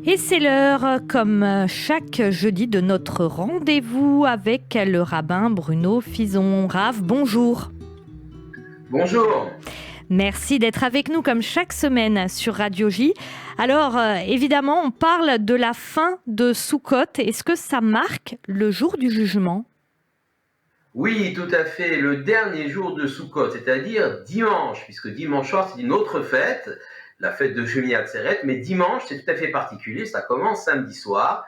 Et c'est l'heure, comme chaque jeudi, de notre rendez-vous avec le rabbin Bruno Fison. Rav, bonjour. Bonjour. Merci d'être avec nous comme chaque semaine sur Radio J. Alors, évidemment, on parle de la fin de Soukhot. Est-ce que ça marque le jour du jugement ? Oui, tout à fait. Le dernier jour de Soukhot, c'est-à-dire dimanche, puisque dimanche soir, c'est une autre fête, la fête de Shemini Atzeret, mais dimanche, c'est tout à fait particulier, ça commence samedi soir.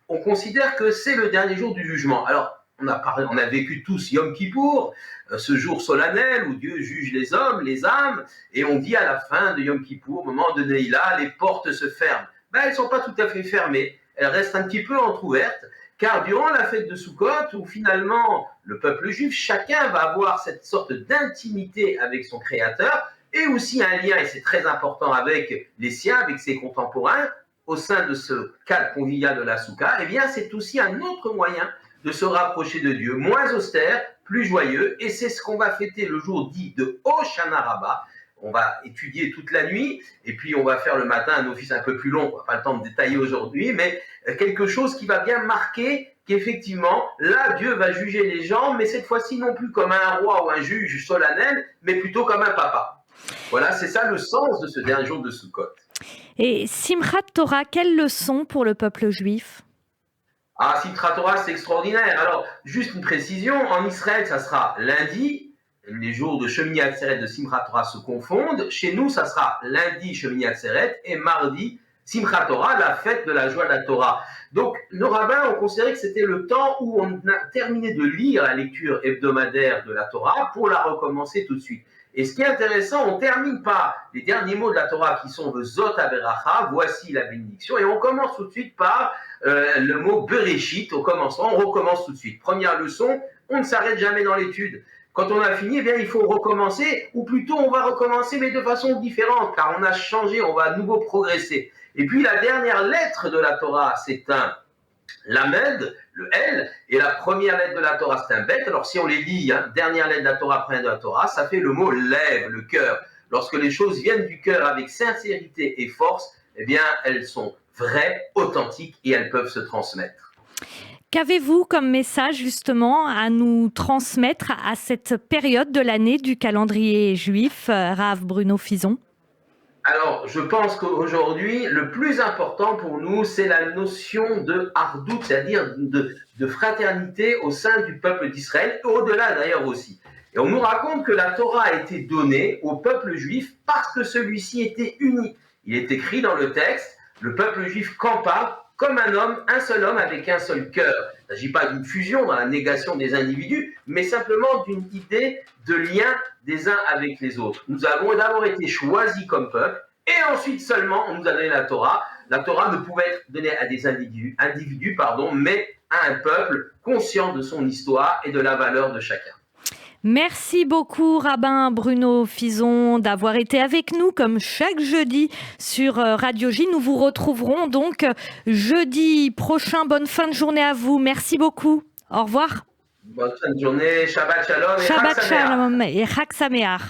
On considère que c'est le dernier jour du jugement. Alors, on a vécu tous Yom Kippour, ce jour solennel où Dieu juge les hommes, les âmes, et on dit à la fin de Yom Kippour, au moment de Neila, les portes se ferment. Elles ne sont pas tout à fait fermées, elles restent un petit peu entrouvertes, car durant la fête de Soukhot, où finalement le peuple juif, chacun va avoir cette sorte d'intimité avec son Créateur, et aussi un lien, et c'est très important, avec les siens, avec ses contemporains, au sein de ce cadre convivial de la Souka, eh bien c'est aussi un autre moyen de se rapprocher de Dieu, moins austère, plus joyeux, et c'est ce qu'on va fêter le jour dit de Hoshana Rabbah. On va étudier toute la nuit, et puis on va faire le matin un office un peu plus long, on n'a pas le temps de détailler aujourd'hui, mais quelque chose qui va bien marquer qu'effectivement, là, Dieu va juger les gens, mais cette fois-ci non plus comme un roi ou un juge solennel, mais plutôt comme un papa. Voilà, c'est ça le sens de ce dernier jour de Soukhot. Et Simchat Torah, quelle leçon pour le peuple juif ? Ah, Simchat Torah, c'est extraordinaire. Alors, juste une précision, en Israël, ça sera lundi. Les jours de Shemini Atzeret de Simchat Torah se confondent. Chez nous, ça sera lundi Shemini Atzeret et mardi Simchat Torah, la fête de la joie de la Torah. Donc, nos rabbins ont considéré que c'était le temps où on a terminé de lire la lecture hebdomadaire de la Torah pour la recommencer tout de suite. Et ce qui est intéressant, on termine par les derniers mots de la Torah qui sont le Zot Averacha, voici la bénédiction, et on commence tout de suite par le mot Bereshit au commencement, on recommence tout de suite. Première leçon, on ne s'arrête jamais dans l'étude. Quand on a fini, eh bien, il faut recommencer, ou plutôt on va recommencer, mais de façon différente, car on a changé, on va à nouveau progresser. Et puis la dernière lettre de la Torah, c'est un Lamed, le L, et la première lettre de la Torah, c'est un Bet. Alors si on les lit, dernière lettre de la Torah, première de la Torah, ça fait le mot lève, le cœur. Lorsque les choses viennent du cœur avec sincérité et force, eh bien, elles sont vraies, authentiques et elles peuvent se transmettre. Qu'avez-vous comme message justement à nous transmettre à cette période de l'année du calendrier juif, Rav Bruno Fison ? Alors, je pense qu'aujourd'hui, le plus important pour nous, c'est la notion de hardout, c'est-à-dire de fraternité au sein du peuple d'Israël, et au-delà d'ailleurs aussi. Et on nous raconte que la Torah a été donnée au peuple juif parce que celui-ci était uni. Il est écrit dans le texte, le peuple juif campa comme un homme, un seul homme avec un seul cœur. Il ne s'agit pas d'une fusion dans la négation des individus, mais simplement d'une idée de lien des uns avec les autres. Nous avons d'abord été choisis comme peuple, et ensuite seulement on nous a donné la Torah. La Torah ne pouvait être donnée à des individus, mais à un peuple conscient de son histoire et de la valeur de chacun. Merci beaucoup, rabbin Bruno Fison, d'avoir été avec nous comme chaque jeudi sur Radio J. Nous vous retrouverons donc jeudi prochain. Bonne fin de journée à vous. Merci beaucoup. Au revoir. Bonne fin de journée. Shabbat Shalom et Shabbat Chag Sameach. Shalom et Chag Sameach.